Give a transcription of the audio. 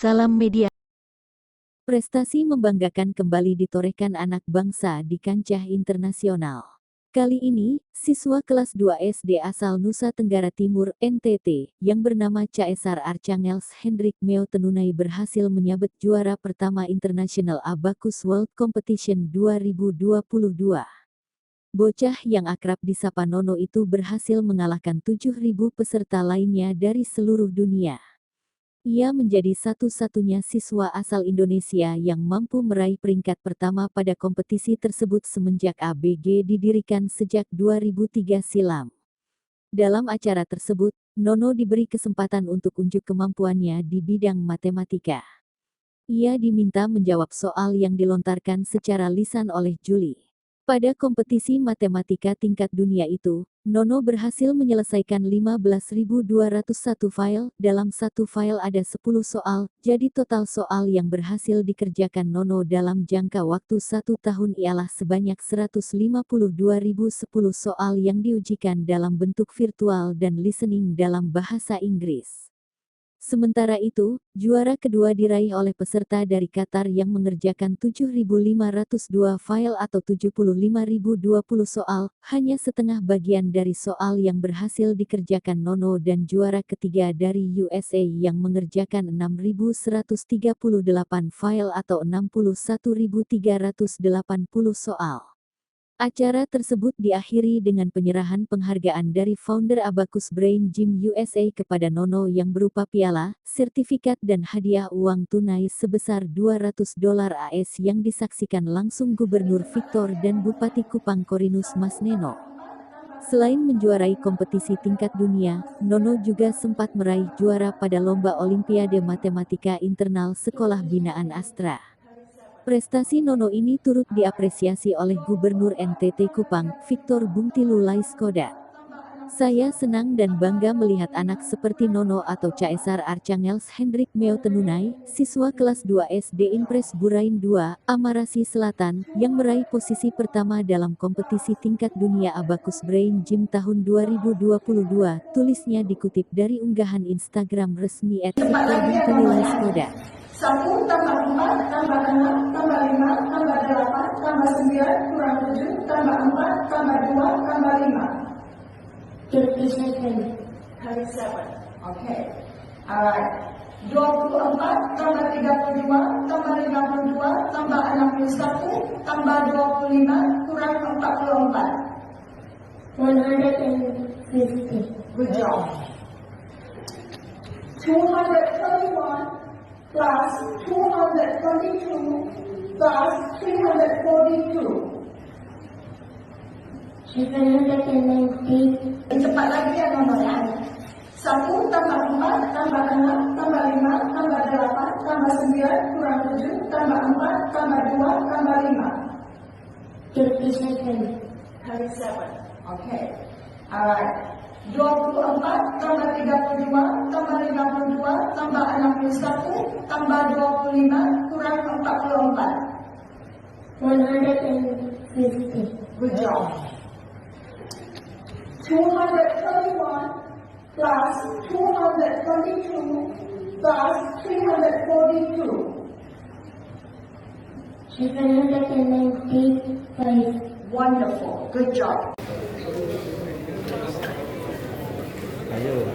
Salam Media. Prestasi membanggakan kembali ditorehkan anak bangsa di kancah internasional. Kali ini, siswa kelas 2 SD asal Nusa Tenggara Timur, NTT, yang bernama Caesar Archangels Hendrik Meo Tenunai berhasil menyabet juara pertama International Abacus World Competition 2022. Bocah yang akrab disapa Nono itu berhasil mengalahkan 7.000 peserta lainnya dari seluruh dunia. Ia menjadi satu-satunya siswa asal Indonesia yang mampu meraih peringkat pertama pada kompetisi tersebut semenjak ABG didirikan sejak 2003 silam. Dalam acara tersebut, Nono diberi kesempatan untuk unjuk kemampuannya di bidang matematika. Ia diminta menjawab soal yang dilontarkan secara lisan oleh juri. Pada kompetisi matematika tingkat dunia itu, Nono berhasil menyelesaikan 15.201 file, dalam satu file ada 10 soal, jadi total soal yang berhasil dikerjakan Nono dalam jangka waktu 1 tahun ialah sebanyak 152.010 soal yang diujikan dalam bentuk virtual dan listening dalam bahasa Inggris. Sementara itu, juara kedua diraih oleh peserta dari Qatar yang mengerjakan 7.502 file atau 75.020 soal, hanya setengah bagian dari soal yang berhasil dikerjakan Nono, dan juara ketiga dari USA yang mengerjakan 6.138 file atau 61.380 soal. Acara tersebut diakhiri dengan penyerahan penghargaan dari founder Abacus Brain Gym USA kepada Nono yang berupa piala, sertifikat dan hadiah uang tunai sebesar $200 AS yang disaksikan langsung Gubernur Victor dan Bupati Kupang Korinus Mas Neno. Selain menjuarai kompetisi tingkat dunia, Nono juga sempat meraih juara pada Lomba Olimpiade Matematika Internal Sekolah Binaan Astra. Prestasi Nono ini turut diapresiasi oleh Gubernur NTT Kupang, Victor Bungtilu Laiskodat. Saya senang dan bangga melihat anak seperti Nono atau Caesar Archangels Hendrik Meo Tenunai, siswa kelas 2 SD Impres Burain 2, Amarasi Selatan, yang meraih posisi pertama dalam kompetisi tingkat dunia Abacus Brain Gym tahun 2022, tulisnya dikutip dari unggahan Instagram resmi @VictorBungtilu Laiskodat. 1 tambah 4 tambah 6 tambah 5 tambah 8 tambah 9 kurang 7 tambah 4 tambah 2 tambah 5. 37 kali 7. Okay. Alright. 24 tambah 32 tambah 52 tambah 61 tambah 25 kurang 44. 150. Good job. 231 plus 222 plus 342. 790. Cepat lagi ya nomornya. 1 tambah 4 tambah 6 tambah 5 tambah 8 tambah 9 kurang 7 tambah 4 tambah 2 tambah 5. 37 kali 7. Okay. Alright. 24 tambah 32 tambah 52 tambah 61 tambah 25 kurang 44. 150. Good job. 231 plus 222 plus 342. 795. Wonderful. Good job. Ayo.